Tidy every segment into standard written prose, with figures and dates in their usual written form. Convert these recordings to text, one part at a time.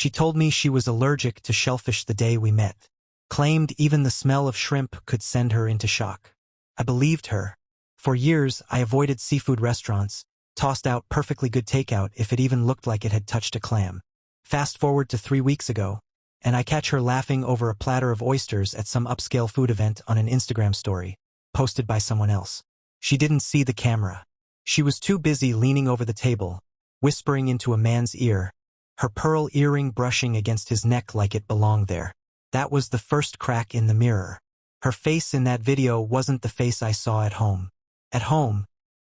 She told me she was allergic to shellfish the day we met. Claimed even the smell of shrimp could send her into shock. I believed her. For years, I avoided seafood restaurants, tossed out perfectly good takeout if it even looked like it had touched a clam. Fast forward to 3 weeks ago, and I catch her laughing over a platter of oysters at some upscale food event on an Instagram story, posted by someone else. She didn't see the camera. She was too busy leaning over the table, whispering into a man's ear, her pearl earring brushing against his neck like it belonged there. That was the first crack in the mirror. Her face in that video wasn't the face I saw at home. At home,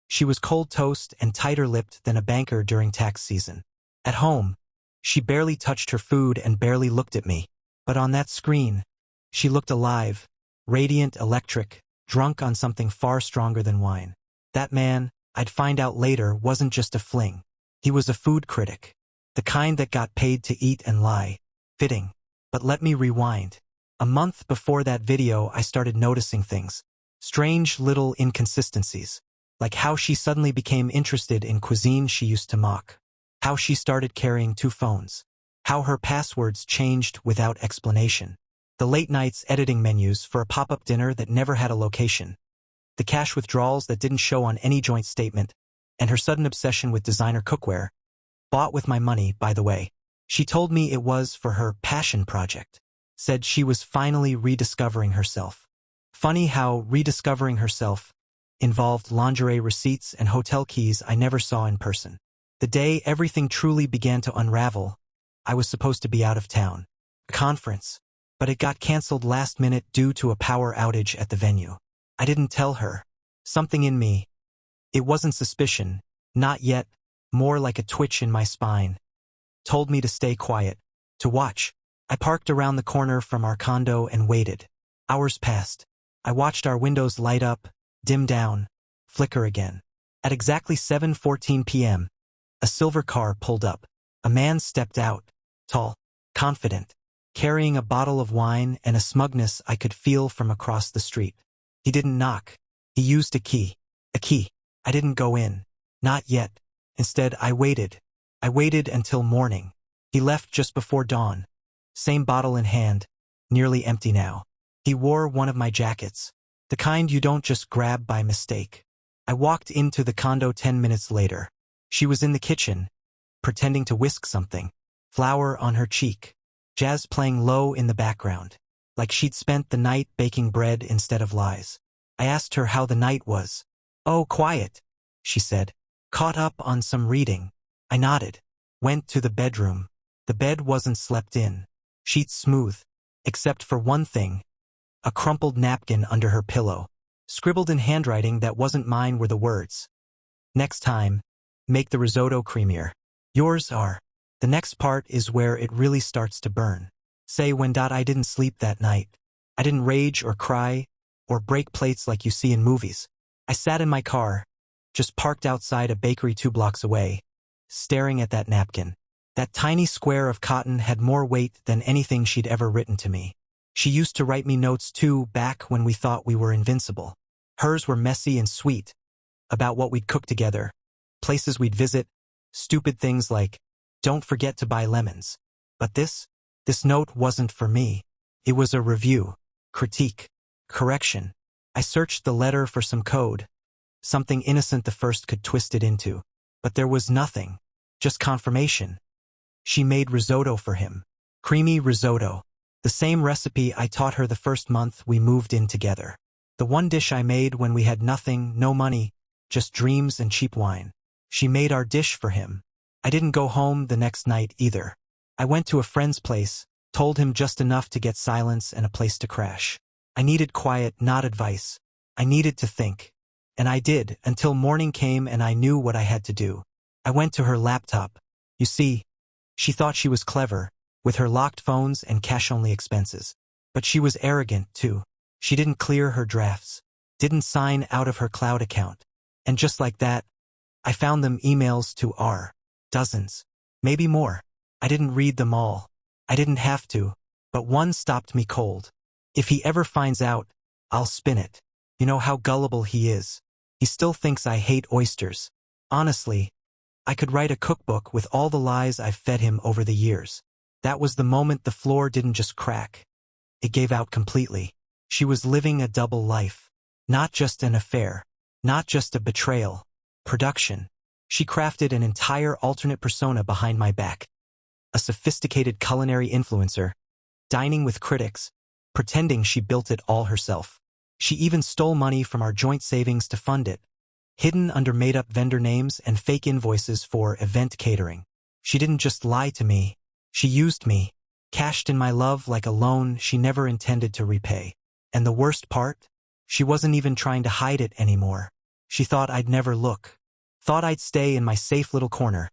she was cold toast and tighter-lipped than a banker during tax season. At home, she barely touched her food and barely looked at me. But on that screen, she looked alive, radiant, electric, drunk on something far stronger than wine. That man, I'd find out later, wasn't just a fling. He was a food critic. The kind that got paid to eat and lie. Fitting. But let me rewind. A month before that video, I started noticing things. Strange little inconsistencies. Like how she suddenly became interested in cuisine she used to mock. How she started carrying 2 phones. How her passwords changed without explanation. The late nights editing menus for a pop-up dinner that never had a location. The cash withdrawals that didn't show on any joint statement. And her sudden obsession with designer cookware. Bought with my money, by the way. She told me it was for her passion project. Said she was finally rediscovering herself. Funny how rediscovering herself involved lingerie receipts and hotel keys I never saw in person. The day everything truly began to unravel, I was supposed to be out of town. A conference. But it got canceled last minute due to a power outage at the venue. I didn't tell her. Something in me. It wasn't suspicion. Not yet. More like a twitch in my spine. Told me to stay quiet. To watch. I parked around the corner from our condo and waited. Hours passed. I watched our windows light up, dim down, flicker again. At exactly 7:14 p.m., a silver car pulled up. A man stepped out, tall, confident, carrying a bottle of wine and a smugness I could feel from across the street. He didn't knock. He used a key. A key. I didn't go in. Not yet. Instead, I waited. I waited until morning. He left just before dawn. Same bottle in hand, nearly empty now. He wore one of my jackets, the kind you don't just grab by mistake. I walked into the condo 10 minutes later. She was in the kitchen, pretending to whisk something. Flour on her cheek. Jazz playing low in the background, like she'd spent the night baking bread instead of lies. I asked her how the night was. "Oh, quiet," she said. "Caught up on some reading." I nodded. Went to the bedroom. The bed wasn't slept in. Sheets smooth. Except for one thing. A crumpled napkin under her pillow. Scribbled in handwriting that wasn't mine were the words. "Next time, make the risotto creamier. Yours are." The next part is where it really starts to burn. Say when I didn't sleep that night. I didn't rage or cry or break plates like you see in movies. I sat in my car, just parked outside a bakery 2 blocks away, staring at that napkin. That tiny square of cotton had more weight than anything she'd ever written to me. She used to write me notes too, back when we thought we were invincible. Hers were messy and sweet, about what we'd cook together, places we'd visit, stupid things like, "Don't forget to buy lemons." But this note wasn't for me. It was a review, critique, correction. I searched the letter for some code, something innocent the first could twist it into. But there was nothing, just confirmation. She made risotto for him. Creamy risotto. The same recipe I taught her the first month we moved in together. The one dish I made when we had nothing, no money, just dreams and cheap wine. She made our dish for him. I didn't go home the next night either. I went to a friend's place, told him just enough to get silence and a place to crash. I needed quiet, not advice. I needed to think. And I did, until morning came and I knew what I had to do. I went to her laptop. You see, she thought she was clever, with her locked phones and cash-only expenses. But she was arrogant, too. She didn't clear her drafts, didn't sign out of her cloud account. And just like that, I found them emails to our dozens, maybe more. I didn't read them all. I didn't have to, but one stopped me cold. If he ever finds out, I'll spin it. You know how gullible he is. He still thinks I hate oysters. Honestly, I could write a cookbook with all the lies I've fed him over the years. That was the moment the floor didn't just crack. It gave out completely. She was living a double life. Not just an affair. Not just a betrayal. Production. She crafted an entire alternate persona behind my back. A sophisticated culinary influencer, dining with critics, pretending she built it all herself. She even stole money from our joint savings to fund it, hidden under made-up vendor names and fake invoices for event catering. She didn't just lie to me. She used me, cashed in my love like a loan she never intended to repay. And the worst part? She wasn't even trying to hide it anymore. She thought I'd never look. Thought I'd stay in my safe little corner.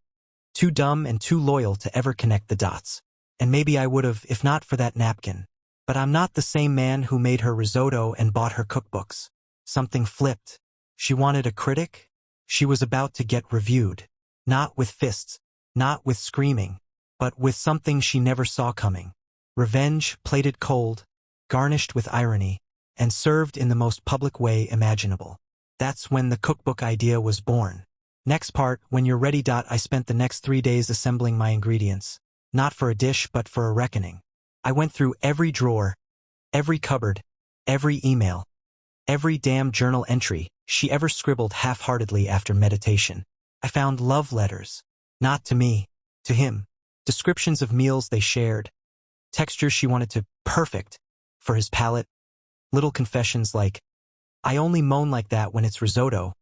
Too dumb and too loyal to ever connect the dots. And maybe I would have if not for that napkin. But I'm not the same man who made her risotto and bought her cookbooks. Something flipped. She wanted a critic? She was about to get reviewed. Not with fists, not with screaming, but with something she never saw coming. Revenge plated cold, garnished with irony, and served in the most public way imaginable. That's when the cookbook idea was born. Next part, when you're ready. I spent the next 3 days assembling my ingredients. Not for a dish, but for a reckoning. I went through every drawer, every cupboard, every email, every damn journal entry she ever scribbled half-heartedly after meditation. I found love letters. Not to me, to him. Descriptions of meals they shared. Textures she wanted to perfect for his palate. Little confessions like, I only moan like that when it's risotto,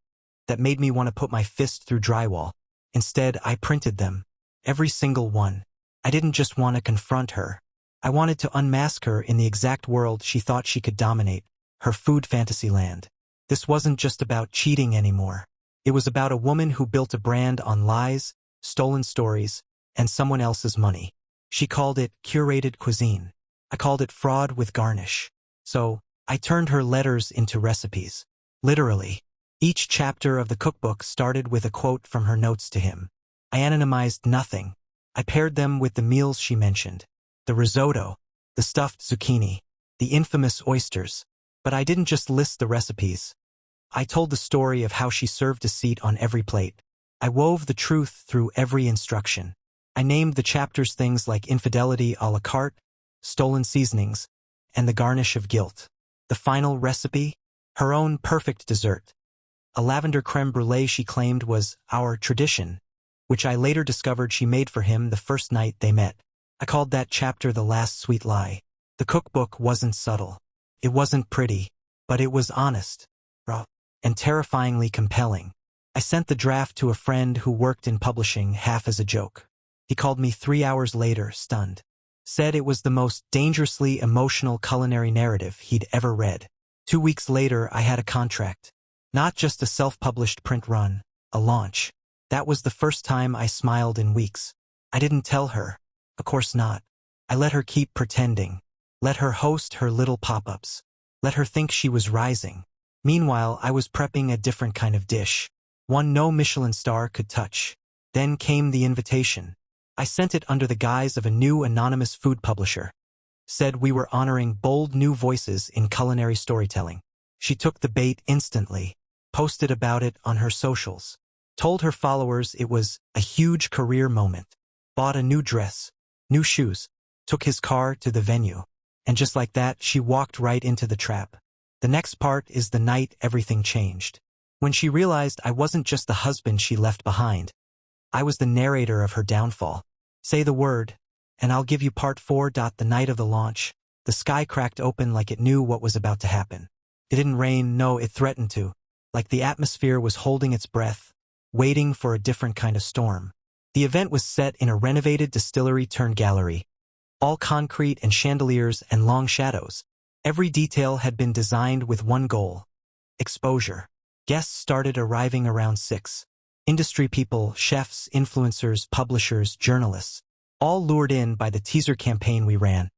that made me want to put my fist through drywall. Instead, I printed them. Every single one. I didn't just want to confront her. I wanted to unmask her in the exact world she thought she could dominate, her food fantasy land. This wasn't just about cheating anymore. It was about a woman who built a brand on lies, stolen stories, and someone else's money. She called it curated cuisine. I called it fraud with garnish. So, I turned her letters into recipes. Literally. Each chapter of the cookbook started with a quote from her notes to him. I anonymized nothing. I paired them with the meals she mentioned. The risotto, the stuffed zucchini, the infamous oysters. But I didn't just list the recipes. I told the story of how she served a seat on every plate. I wove the truth through every instruction. I named the chapters things like infidelity a la carte, stolen seasonings, and the garnish of guilt. The final recipe? Her own perfect dessert. A lavender creme brulee she claimed was our tradition, which I later discovered she made for him the first night they met. I called that chapter the last sweet lie. The cookbook wasn't subtle. It wasn't pretty, but it was honest, raw, and terrifyingly compelling. I sent the draft to a friend who worked in publishing half as a joke. He called me 3 hours later, stunned. Said it was the most dangerously emotional culinary narrative he'd ever read. 2 weeks later, I had a contract. Not just a self-published print run, a launch. That was the first time I smiled in weeks. I didn't tell her. Of course not. I let her keep pretending. Let her host her little pop-ups. Let her think she was rising. Meanwhile, I was prepping a different kind of dish. One no Michelin star could touch. Then came the invitation. I sent it under the guise of a new anonymous food publisher. Said we were honoring bold new voices in culinary storytelling. She took the bait instantly. Posted about it on her socials. Told her followers it was a huge career moment. Bought a new dress, new shoes, took his car to the venue. And just like that, she walked right into the trap. The next part is the night everything changed. When she realized I wasn't just the husband she left behind. I was the narrator of her downfall. Say the word, and I'll give you part 4. The night of the launch, the sky cracked open like it knew what was about to happen. It didn't rain, no, it threatened to. Like the atmosphere was holding its breath, waiting for a different kind of storm. The event was set in a renovated distillery-turned-gallery. All concrete and chandeliers and long shadows. Every detail had been designed with one goal: exposure. Guests started arriving around 6. Industry people, chefs, influencers, publishers, journalists. All lured in by the teaser campaign we ran.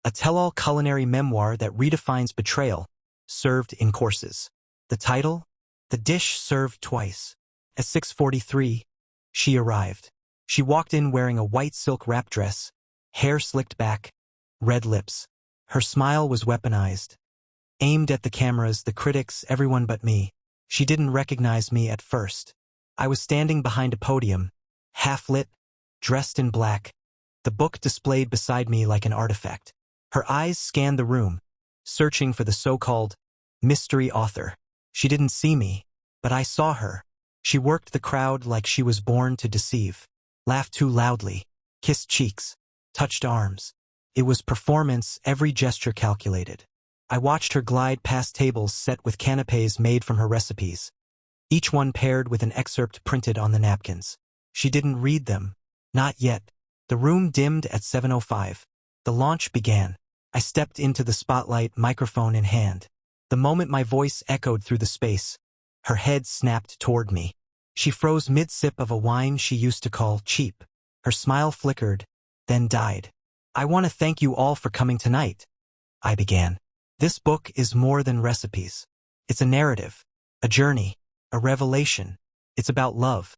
A tell-all culinary memoir that redefines betrayal, served in courses. The title? The dish served twice. At 6:43, she arrived. She walked in wearing a white silk wrap dress, hair slicked back, red lips. Her smile was weaponized. Aimed at the cameras, the critics, everyone but me. She didn't recognize me at first. I was standing behind a podium, half lit, dressed in black, the book displayed beside me like an artifact. Her eyes scanned the room, searching for the so-called mystery author. She didn't see me, but I saw her. She worked the crowd like she was born to deceive. Laughed too loudly, kissed cheeks, touched arms. It was performance, every gesture calculated. I watched her glide past tables set with canapés made from her recipes, each one paired with an excerpt printed on the napkins. She didn't read them. Not yet. The room dimmed at 7:05. The launch began. I stepped into the spotlight, microphone in hand. The moment my voice echoed through the space, her head snapped toward me. She froze mid-sip of a wine she used to call cheap. Her smile flickered, then died. "I want to thank you all for coming tonight," I began. "This book is more than recipes. It's a narrative, a journey, a revelation. It's about love.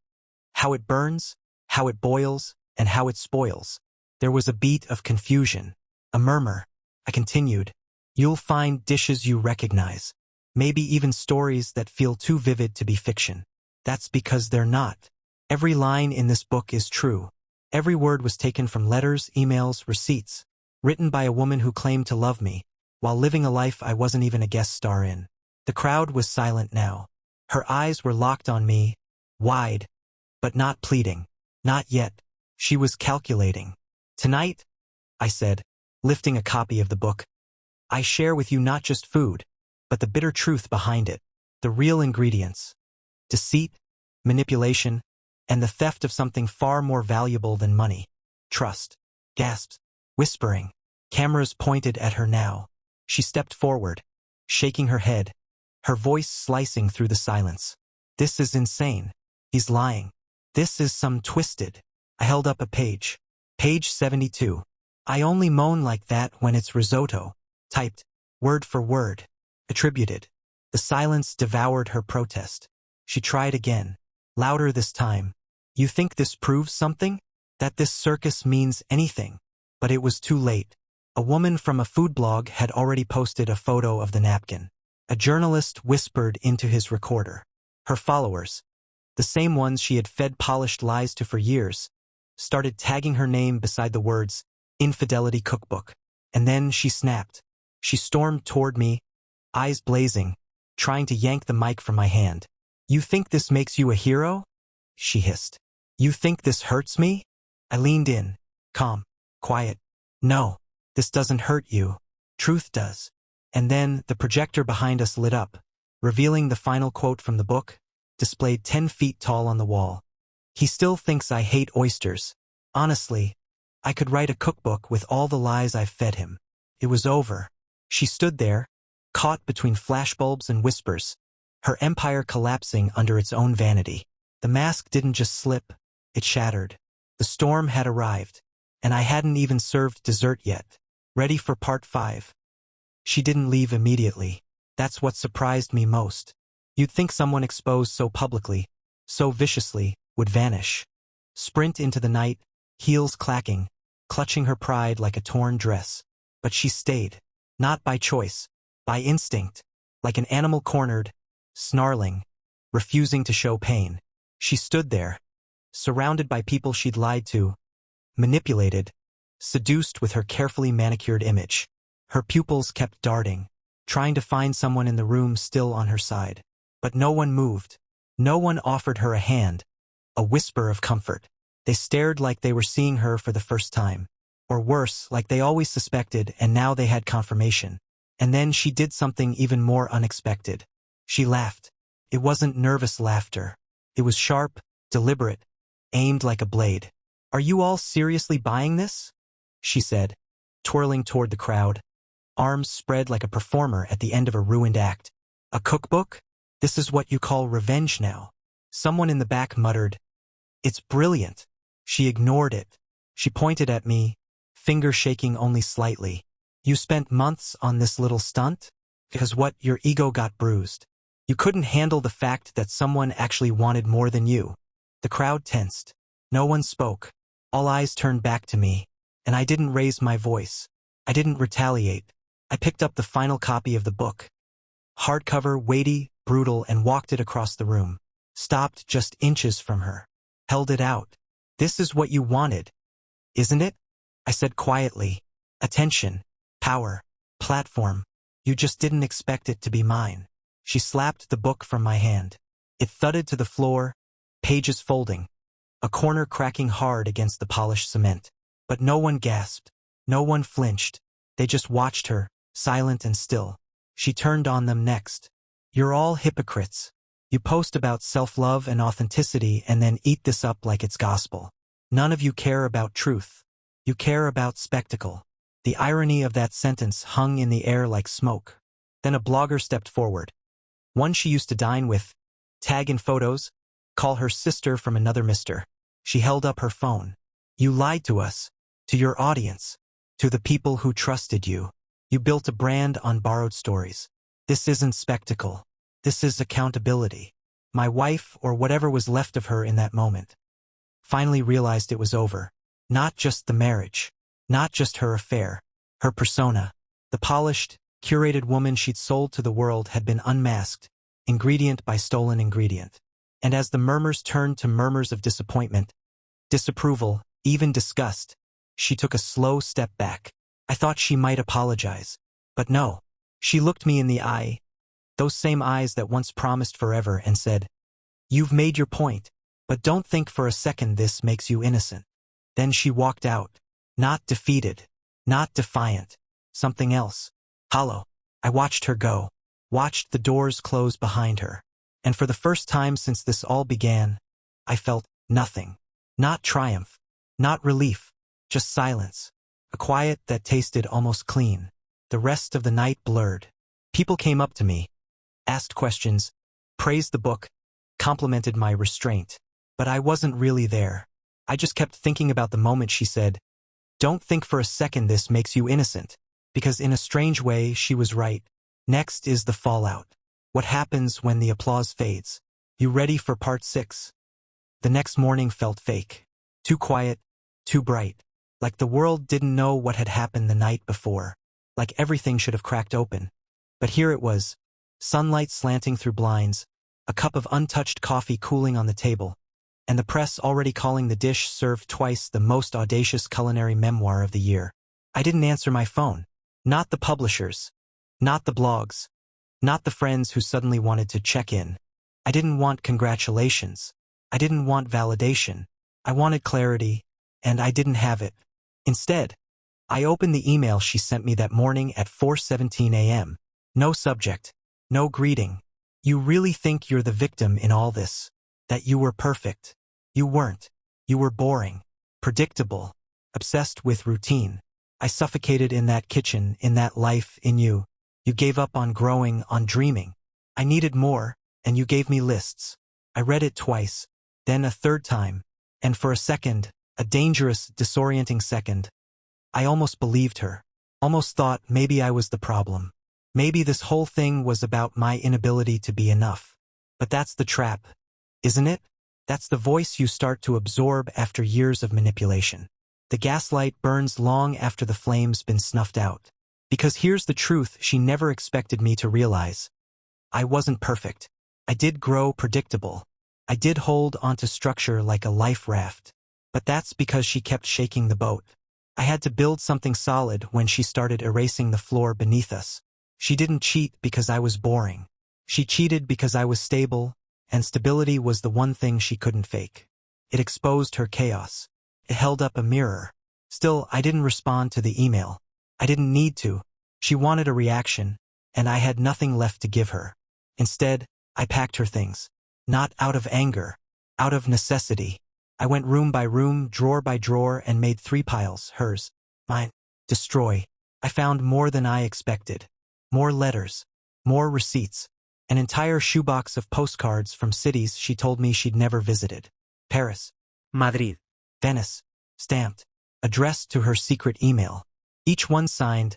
How it burns, how it boils, and how it spoils." There was a beat of confusion, a murmur. I continued. "You'll find dishes you recognize, maybe even stories that feel too vivid to be fiction. That's because they're not. Every line in this book is true. Every word was taken from letters, emails, receipts, written by a woman who claimed to love me, while living a life I wasn't even a guest star in." The crowd was silent now. Her eyes were locked on me, wide, but not pleading. Not yet. She was calculating. "Tonight," I said, lifting a copy of the book, "I share with you not just food, but the bitter truth behind it, the real ingredients. Deceit, manipulation, and the theft of something far more valuable than money. Trust." Gasps, whispering, cameras pointed at her now. She stepped forward, shaking her head, her voice slicing through the silence. "This is insane. He's lying. This is some twisted." I held up a page. Page 72. "I only moan like that when it's risotto." Typed, word for word. Attributed. The silence devoured her protest. She tried again, louder this time. "You think this proves something? That this circus means anything?" But it was too late. A woman from a food blog had already posted a photo of the napkin. A journalist whispered into his recorder. Her followers, the same ones she had fed polished lies to for years, started tagging her name beside the words, "Infidelity Cookbook." And then she snapped. She stormed toward me, eyes blazing, trying to yank the mic from my hand. "You think this makes you a hero?" she hissed. "You think this hurts me?" I leaned in, calm, quiet. "No, this doesn't hurt you. Truth does." And then the projector behind us lit up, revealing the final quote from the book, displayed 10 feet tall on the wall. "He still thinks I hate oysters. Honestly, I could write a cookbook with all the lies I've fed him." It was over. She stood there, caught between flashbulbs and whispers, her empire collapsing under its own vanity. The mask didn't just slip, it shattered. The storm had arrived, and I hadn't even served dessert yet. Ready for part 5. She didn't leave immediately. That's what surprised me most. You'd think someone exposed so publicly, so viciously, would vanish. Sprint into the night, heels clacking, clutching her pride like a torn dress. But she stayed. Not by choice, by instinct, like an animal cornered, snarling, refusing to show pain. She stood there, surrounded by people she'd lied to, manipulated, seduced with her carefully manicured image. Her pupils kept darting, trying to find someone in the room still on her side. But no one moved. No one offered her a hand, a whisper of comfort. They stared like they were seeing her for the first time. Or worse, like they always suspected, and now they had confirmation. And then she did something even more unexpected. She laughed. It wasn't nervous laughter. It was sharp, deliberate, aimed like a blade. "Are you all seriously buying this?" she said, twirling toward the crowd, arms spread like a performer at the end of a ruined act. "A cookbook? This is what you call revenge now?" Someone in the back muttered, "It's brilliant." She ignored it. She pointed at me, finger shaking only slightly. "You spent months on this little stunt? Because what, your ego got bruised. You couldn't handle the fact that someone actually wanted more than you." The crowd tensed. No one spoke. All eyes turned back to me, and I didn't raise my voice. I didn't retaliate. I picked up the final copy of the book. Hardcover, weighty, brutal, and walked it across the room. Stopped just inches from her. Held it out. "This is what you wanted, isn't it?" I said quietly. Attention. Power. Platform. You just didn't expect it to be mine. She slapped the book from my hand. It thudded to the floor, pages folding, a corner cracking hard against the polished cement. But no one gasped. No one flinched. They just watched her, silent and still. She turned on them next. You're all hypocrites. You post about self-love and authenticity and then eat this up like it's gospel. None of you care about truth. You care about spectacle. The irony of that sentence hung in the air like smoke. Then a blogger stepped forward. One she used to dine with. Tag in photos. Call her sister from another mister. She held up her phone. You lied to us. To your audience. To the people who trusted you. You built a brand on borrowed stories. This isn't spectacle. This is accountability. My wife, or whatever was left of her in that moment, finally realized it was over. Not just the marriage. Not just her affair. Her persona. The polished, curated woman she'd sold to the world had been unmasked, ingredient by stolen ingredient. And as the murmurs turned to murmurs of disappointment, disapproval, even disgust, she took a slow step back. I thought she might apologize. But no. She looked me in the eye, those same eyes that once promised forever, and said, "You've made your point, but don't think for a second this makes you innocent." Then she walked out. Not defeated. Not defiant. Something else. Hollow. I watched her go. Watched the doors close behind her. And for the first time since this all began, I felt nothing. Not triumph. Not relief. Just silence. A quiet that tasted almost clean. The rest of the night blurred. People came up to me, asked questions, praised the book, complimented my restraint. But I wasn't really there. I just kept thinking about the moment she said, "Don't think for a second this makes you innocent." Because in a strange way, she was right. Next is the fallout. What happens when the applause fades? You ready for part 6? The next morning felt fake. Too quiet, too bright. Like the world didn't know what had happened the night before. Like everything should have cracked open. But here it was. Sunlight slanting through blinds, a cup of untouched coffee cooling on the table, and the press already calling the dish served twice the most audacious culinary memoir of the year. I didn't answer my phone. Not the publishers. Not the blogs. Not the friends who suddenly wanted to check in. I didn't want congratulations. I didn't want validation. I wanted clarity, and I didn't have it. Instead, I opened the email she sent me that morning at 4:17 a.m. No subject. No greeting. You really think you're the victim in all this? That you were perfect? You weren't. You were boring. Predictable. Obsessed with routine. I suffocated in that kitchen, in that life, in you. You gave up on growing, on dreaming. I needed more, and you gave me lists. I read it twice, then a third time, and for a second, a dangerous, disorienting second, I almost believed her. Almost thought maybe I was the problem. Maybe this whole thing was about my inability to be enough. But that's the trap, isn't it? That's the voice you start to absorb after years of manipulation. The gaslight burns long after the flame's been snuffed out. Because here's the truth she never expected me to realize. I wasn't perfect. I did grow predictable. I did hold onto structure like a life raft. But that's because she kept shaking the boat. I had to build something solid when she started erasing the floor beneath us. She didn't cheat because I was boring. She cheated because I was stable, and stability was the one thing she couldn't fake. It exposed her chaos. It held up a mirror. Still, I didn't respond to the email. I didn't need to. She wanted a reaction, and I had nothing left to give her. Instead, I packed her things. Not out of anger. Out of necessity. I went room by room, drawer by drawer, and made 3 piles, hers, mine. Destroy. I found more than I expected. More letters. More receipts. An entire shoebox of postcards from cities she told me she'd never visited. Paris. Madrid. Venice. Stamped. Addressed to her secret email. Each one signed,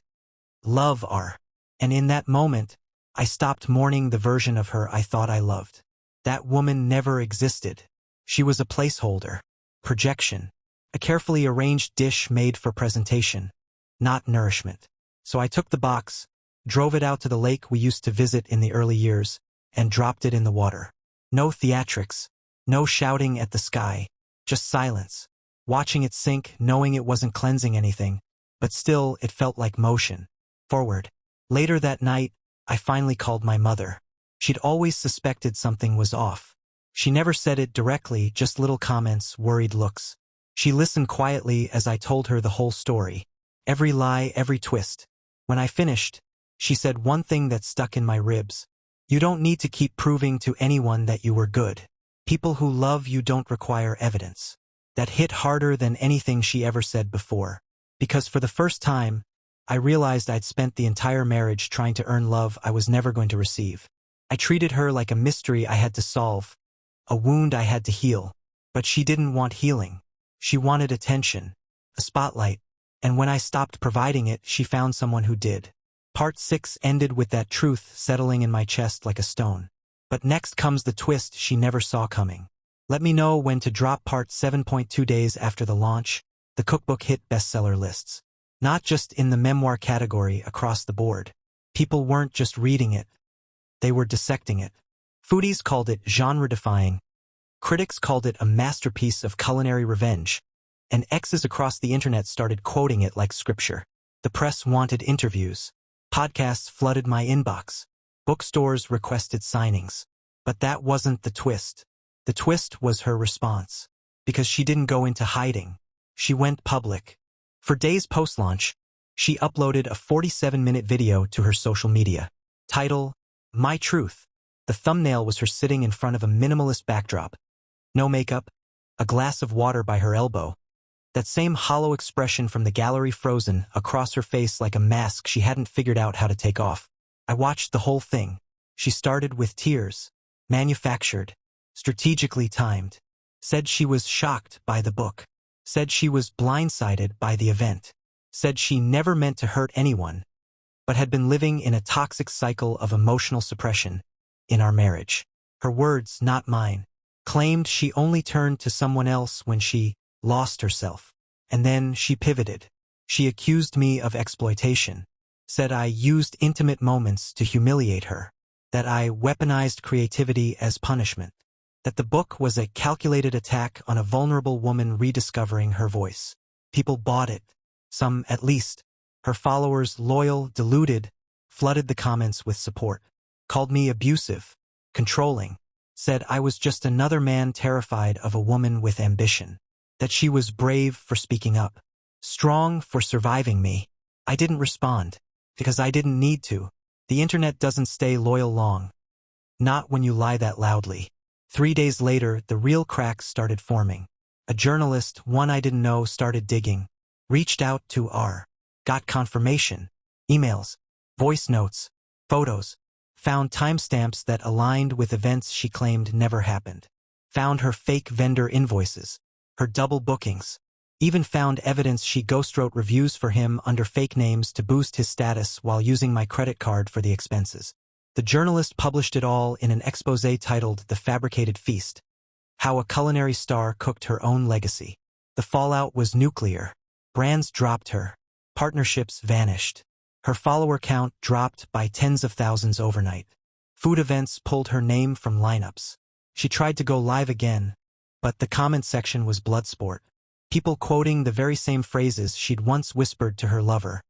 Love R. And in that moment, I stopped mourning the version of her I thought I loved. That woman never existed. She was a placeholder. Projection. A carefully arranged dish made for presentation. Not nourishment. So I took the box, drove it out to the lake we used to visit in the early years, and dropped it in the water. No theatrics. No shouting at the sky. Just silence. watching it sink, knowing it wasn't cleansing anything, but still it felt like motion. Forward. Later that night, I finally called my mother. She'd always suspected something was off. She never said it directly, just little comments, worried looks. She listened quietly as I told her the whole story. Every lie, every twist. When I finished, she said one thing that stuck in my ribs. You don't need to keep proving to anyone that you were good. People who love you don't require evidence. That hit harder than anything she ever said before. Because for the first time, I realized I'd spent the entire marriage trying to earn love I was never going to receive. I treated her like a mystery I had to solve, a wound I had to heal. But she didn't want healing. She wanted attention, a spotlight, and when I stopped providing it, she found someone who did. Part 6 ended with that truth settling in my chest like a stone. But next comes the twist she never saw coming. Let me know when to drop part 7.2 days after the launch. The cookbook hit bestseller lists. Not just in the memoir category, across the board. People weren't just reading it. They were dissecting it. Foodies called it genre-defying. Critics called it a masterpiece of culinary revenge. And exes across the internet started quoting it like scripture. The press wanted interviews. Podcasts flooded my inbox. Bookstores requested signings. But that wasn't the twist. The twist was her response. Because she didn't go into hiding. She went public. For days post-launch, she uploaded a 47-minute video to her social media. Title, My Truth. The thumbnail was her sitting in front of a minimalist backdrop. No makeup, a glass of water by her elbow. That same hollow expression from the gallery frozen across her face like a mask she hadn't figured out how to take off. I watched the whole thing. She started with tears. Manufactured. Strategically timed. Said she was shocked by the book. Said she was blindsided by the event. Said she never meant to hurt anyone, but had been living in a toxic cycle of emotional suppression in our marriage. Her words, not mine. Claimed she only turned to someone else when she lost herself. And then she pivoted. She accused me of exploitation. Said I used intimate moments to humiliate her. That I weaponized creativity as punishment. That the book was a calculated attack on a vulnerable woman rediscovering her voice. People bought it. Some, at least. Her followers, loyal, deluded, flooded the comments with support. Called me abusive, controlling. Said I was just another man terrified of a woman with ambition. That she was brave for speaking up. Strong for surviving me. I didn't respond. Because I didn't need to. The internet doesn't stay loyal long. Not when you lie that loudly. 3 days later, the real cracks started forming. A journalist, one I didn't know, started digging. Reached out to R. Got confirmation. Emails. Voice notes. Photos. Found timestamps that aligned with events she claimed never happened. Found her fake vendor invoices. Her double bookings. Even found evidence she ghostwrote reviews for him under fake names to boost his status while using my credit card for the expenses. The journalist published it all in an exposé titled The Fabricated Feast. How a culinary star cooked her own legacy. The fallout was nuclear. Brands dropped her. Partnerships vanished. Her follower count dropped by tens of thousands overnight. Food events pulled her name from lineups. She tried to go live again, but the comment section was bloodsport. People quoting the very same phrases she'd once whispered to her lover.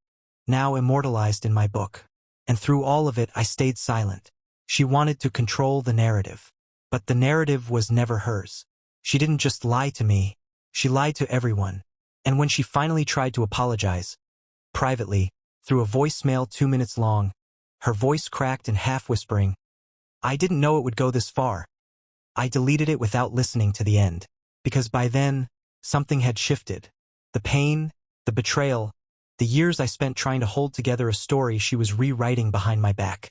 Now immortalized in my book. And through all of it, I stayed silent. She wanted to control the narrative. But the narrative was never hers. She didn't just lie to me. She lied to everyone. And when she finally tried to apologize, privately, through a voicemail 2 minutes long, her voice cracked and half-whispering, I didn't know it would go this far. I deleted it without listening to the end. Because by then, something had shifted. The pain, the betrayal, the years I spent trying to hold together a story she was rewriting behind my back.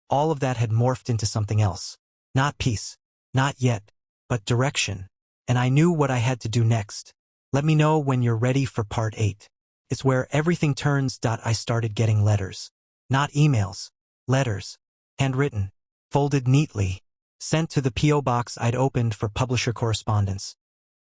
All of that had morphed into something else. Not peace. Not yet. But direction. And I knew what I had to do next. Let me know when you're ready for part 8. It's where everything turns. I started getting letters. Not emails. Letters. Handwritten. Folded neatly. Sent to the P.O. box I'd opened for publisher correspondence.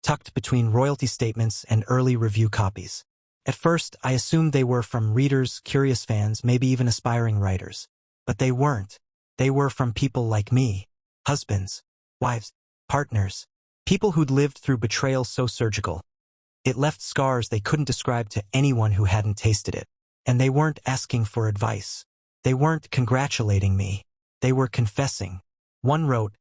Tucked between royalty statements and early review copies. At first, I assumed they were from readers, curious fans, maybe even aspiring writers. But they weren't. They were from people like me. Husbands. Wives. Partners. People who'd lived through betrayal so surgical. It left scars they couldn't describe to anyone who hadn't tasted it. And they weren't asking for advice. They weren't congratulating me. They were confessing. One wrote,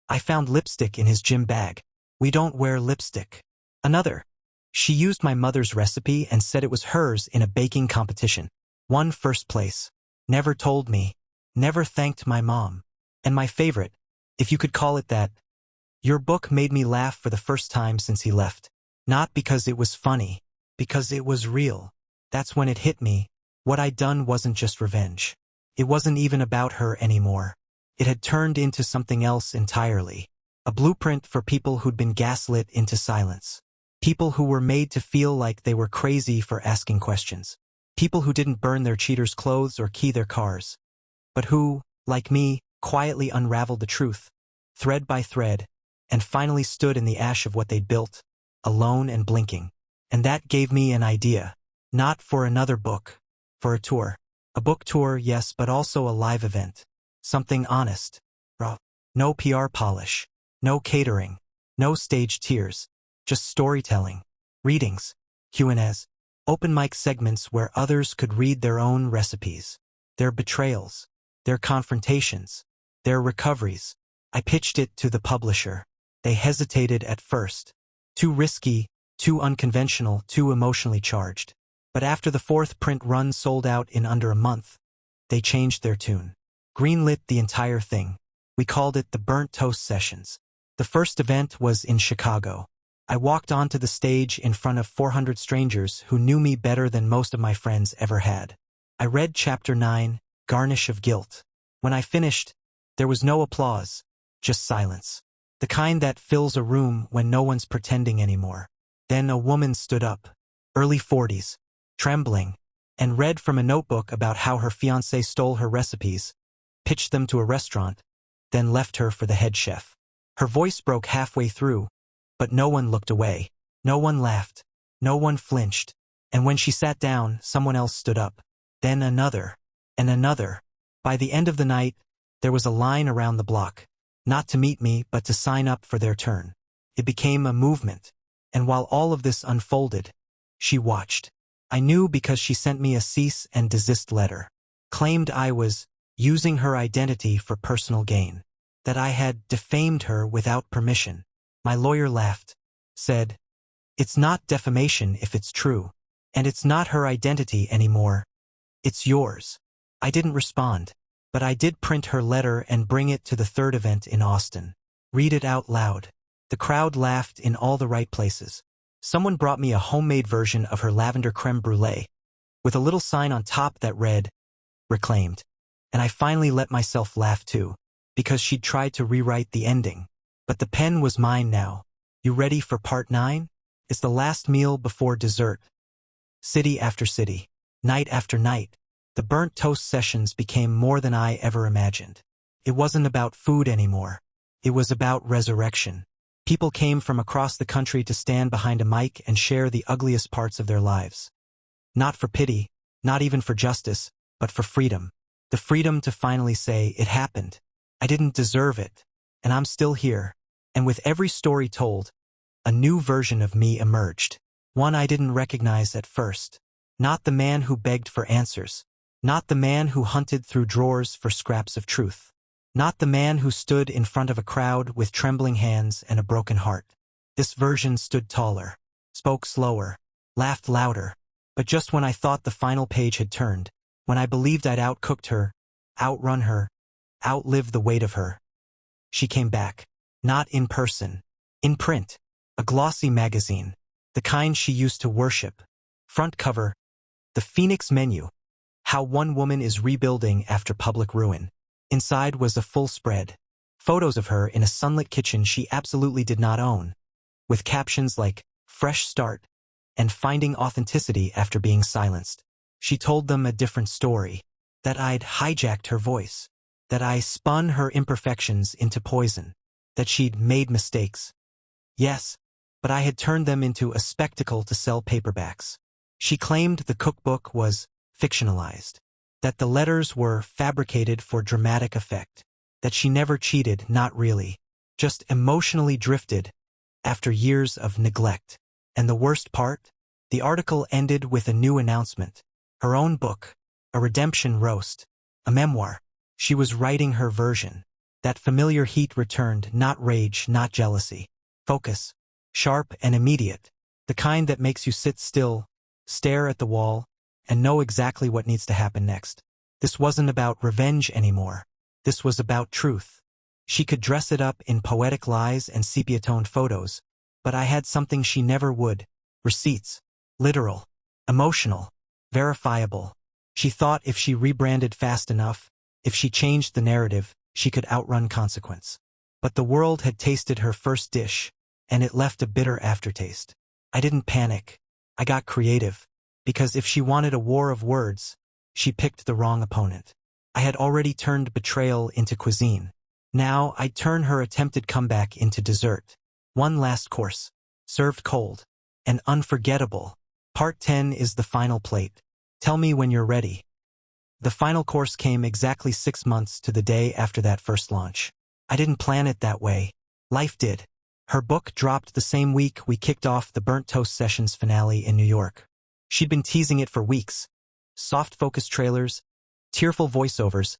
"I found lipstick in his gym bag. We don't wear lipstick." Another, "She used my mother's recipe and said it was hers in a baking competition. Won first place. Never told me. Never thanked my mom." And my favorite, if you could call it that, "Your book made me laugh for the first time since he left. Not because it was funny, because it was real." That's when it hit me. What I'd done wasn't just revenge. It wasn't even about her anymore. It had turned into something else entirely. A blueprint for people who'd been gaslit into silence. People who were made to feel like they were crazy for asking questions. People who didn't burn their cheaters' clothes or key their cars. But who, like me, quietly unraveled the truth, thread by thread, and finally stood in the ash of what they'd built, alone and blinking. And that gave me an idea. Not for another book. For a tour. A book tour, yes, but also a live event. Something honest. Raw. No PR polish. No catering. No stage tears. Just storytelling. Readings. Q&As. Open mic segments where others could read their own recipes. Their betrayals. Their confrontations. Their recoveries. I pitched it to the publisher. They hesitated at first. Too risky, too unconventional, too emotionally charged. But after the fourth print run sold out in under a month, they changed their tune. Greenlit the entire thing. We called it the Burnt Toast Sessions. The first event was in Chicago. I walked onto the stage in front of 400 strangers who knew me better than most of my friends ever had. I read Chapter 9, Garnish of Guilt. When I finished, there was no applause, just silence. The kind that fills a room when no one's pretending anymore. Then a woman stood up, early 40s, trembling, and read from a notebook about how her fiancé stole her recipes, pitched them to a restaurant, then left her for the head chef. Her voice broke halfway through, but no one looked away. No one laughed. No one flinched. And when she sat down, someone else stood up. Then another. And another. By the end of the night, there was a line around the block. Not to meet me, but to sign up for their turn. It became a movement. And while all of this unfolded, she watched. I knew because she sent me a cease and desist letter. Claimed I was using her identity for personal gain. That I had defamed her without permission. My lawyer laughed. Said, "It's not defamation if it's true. And it's not her identity anymore. It's yours." I didn't respond. But I did print her letter and bring it to the third event in Austin. Read it out loud. The crowd laughed in all the right places. Someone brought me a homemade version of her lavender creme brulee, with a little sign on top that read, "Reclaimed." And I finally let myself laugh too, because she'd tried to rewrite the ending. But the pen was mine now. You ready for part 9? It's the last meal before dessert. City after city, night after night, the burnt toast sessions became more than I ever imagined. It wasn't about food anymore. It was about resurrection. People came from across the country to stand behind a mic and share the ugliest parts of their lives. Not for pity, not even for justice, but for freedom. The freedom to finally say, "It happened. I didn't deserve it. And I'm still here." And with every story told, a new version of me emerged. One I didn't recognize at first. Not the man who begged for answers. Not the man who hunted through drawers for scraps of truth. Not the man who stood in front of a crowd with trembling hands and a broken heart. This version stood taller, spoke slower, laughed louder. But just when I thought the final page had turned, when I believed I'd outcooked her, outrun her, outlived the weight of her, she came back. Not in person. In print. A glossy magazine. The kind she used to worship. Front cover. The Phoenix menu. How one woman is rebuilding after public ruin. Inside was a full spread. Photos of her in a sunlit kitchen she absolutely did not own. With captions like, "Fresh Start," and "Finding Authenticity After Being Silenced." She told them a different story. That I'd hijacked her voice. That I spun her imperfections into poison. That she'd made mistakes. Yes, but I had turned them into a spectacle to sell paperbacks. She claimed the cookbook was fictionalized. That the letters were fabricated for dramatic effect. That she never cheated, not really. Just emotionally drifted after years of neglect. And the worst part? The article ended with a new announcement. Her own book. A redemption roast. A memoir. She was writing her version. That familiar heat returned, not rage, not jealousy. Focus. Sharp and immediate. The kind that makes you sit still, stare at the wall, and know exactly what needs to happen next. This wasn't about revenge anymore. This was about truth. She could dress it up in poetic lies and sepia-toned photos, but I had something she never would. Receipts. Literal. Emotional. Verifiable. She thought if she rebranded fast enough, if she changed the narrative, she could outrun consequence. But the world had tasted her first dish, and it left a bitter aftertaste. I didn't panic. I got creative. Because if she wanted a war of words, she picked the wrong opponent. I had already turned betrayal into cuisine. Now I'd turn her attempted comeback into dessert. One last course. Served cold. And unforgettable. Part 10 is the final plate. Tell me when you're ready. The final course came exactly 6 months to the day after that first launch. I didn't plan it that way. Life did. Her book dropped the same week we kicked off the Burnt Toast Sessions finale in New York. She'd been teasing it for weeks. Soft focus trailers, tearful voiceovers,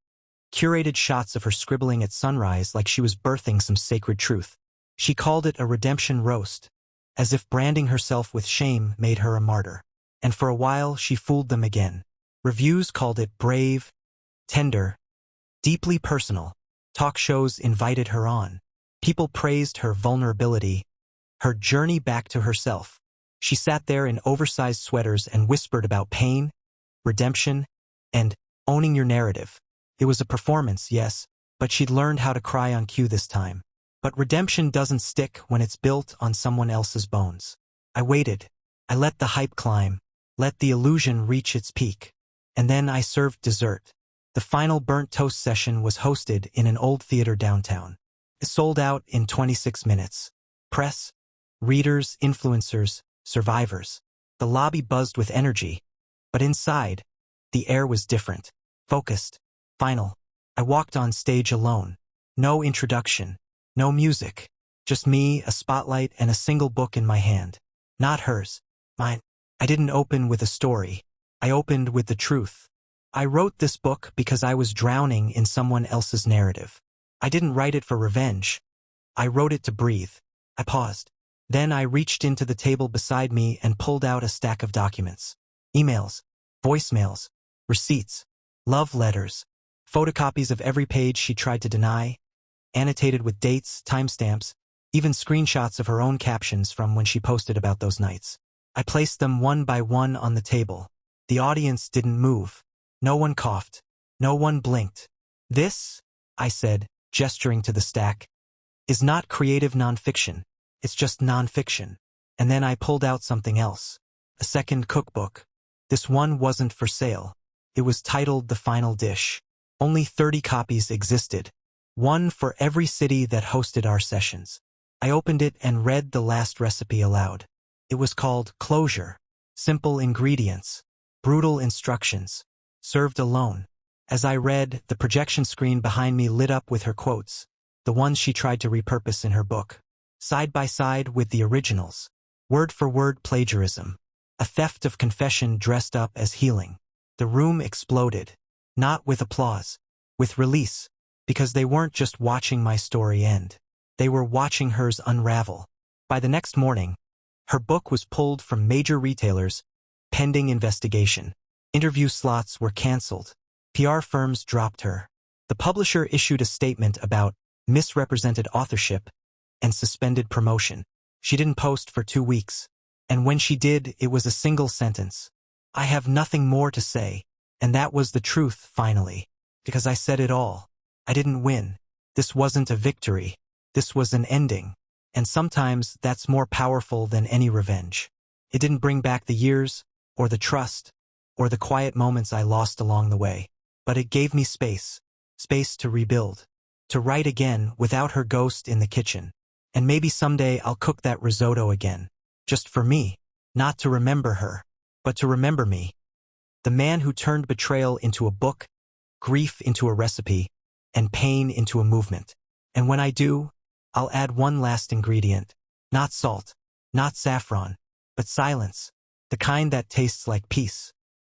curated shots of her scribbling at sunrise like she was birthing some sacred truth. She called it a redemption roast, as if branding herself with shame made her a martyr. And for a while she fooled them again. Reviews called it brave, tender, deeply personal. Talk shows invited her on. People praised her vulnerability, her journey back to herself. She sat there in oversized sweaters and whispered about pain, redemption, and owning your narrative. It was a performance, yes, but she'd learned how to cry on cue this time. But redemption doesn't stick when it's built on someone else's bones. I waited. I let the hype climb, let the illusion reach its peak. And then I served dessert. The final Burnt Toast session was hosted in an old theater downtown. It sold out in 26 minutes. Press, readers, influencers, survivors. The lobby buzzed with energy. But inside, the air was different. Focused. Final. I walked on stage alone. No introduction. No music. Just me, a spotlight, and a single book in my hand. Not hers. Mine. I didn't open with a story. I opened with the truth. I wrote this book because I was drowning in someone else's narrative. I didn't write it for revenge. I wrote it to breathe. I paused. Then I reached into the table beside me and pulled out a stack of documents. Emails, voicemails, receipts, love letters, photocopies of every page she tried to deny, annotated with dates, timestamps, even screenshots of her own captions from when she posted about those nights. I placed them one by one on the table. The audience didn't move. No one coughed. No one blinked. This, I said, gesturing to the stack, is not creative nonfiction. It's just nonfiction. And then I pulled out something else. A second cookbook. This one wasn't for sale. It was titled The Final Dish. Only 30 copies existed. One for every city that hosted our sessions. I opened it and read the last recipe aloud. It was called Closure. Simple ingredients. Brutal instructions. Served alone. As I read, the projection screen behind me lit up with her quotes, the ones she tried to repurpose in her book. Side by side with the originals. Word for word plagiarism. A theft of confession dressed up as healing. The room exploded. Not with applause. With release. Because they weren't just watching my story end. They were watching hers unravel. By the next morning, her book was pulled from major retailers, pending investigation. Interview slots were canceled. PR firms dropped her. The publisher issued a statement about misrepresented authorship and suspended promotion. She didn't post for 2 weeks. And when she did, it was a single sentence. I have nothing more to say. And that was the truth, finally. Because I said it all. I didn't win. This wasn't a victory. This was an ending. And sometimes that's more powerful than any revenge. It didn't bring back the years, or the trust, or the quiet moments I lost along the way. But it gave me space. Space to rebuild. To write again without her ghost in the kitchen. And maybe someday I'll cook that risotto again. Just for me. Not to remember her, but to remember me. The man who turned betrayal into a book, grief into a recipe, and pain into a movement. And when I do, I'll add one last ingredient. Not salt, not saffron, but silence, the kind that tastes like peace.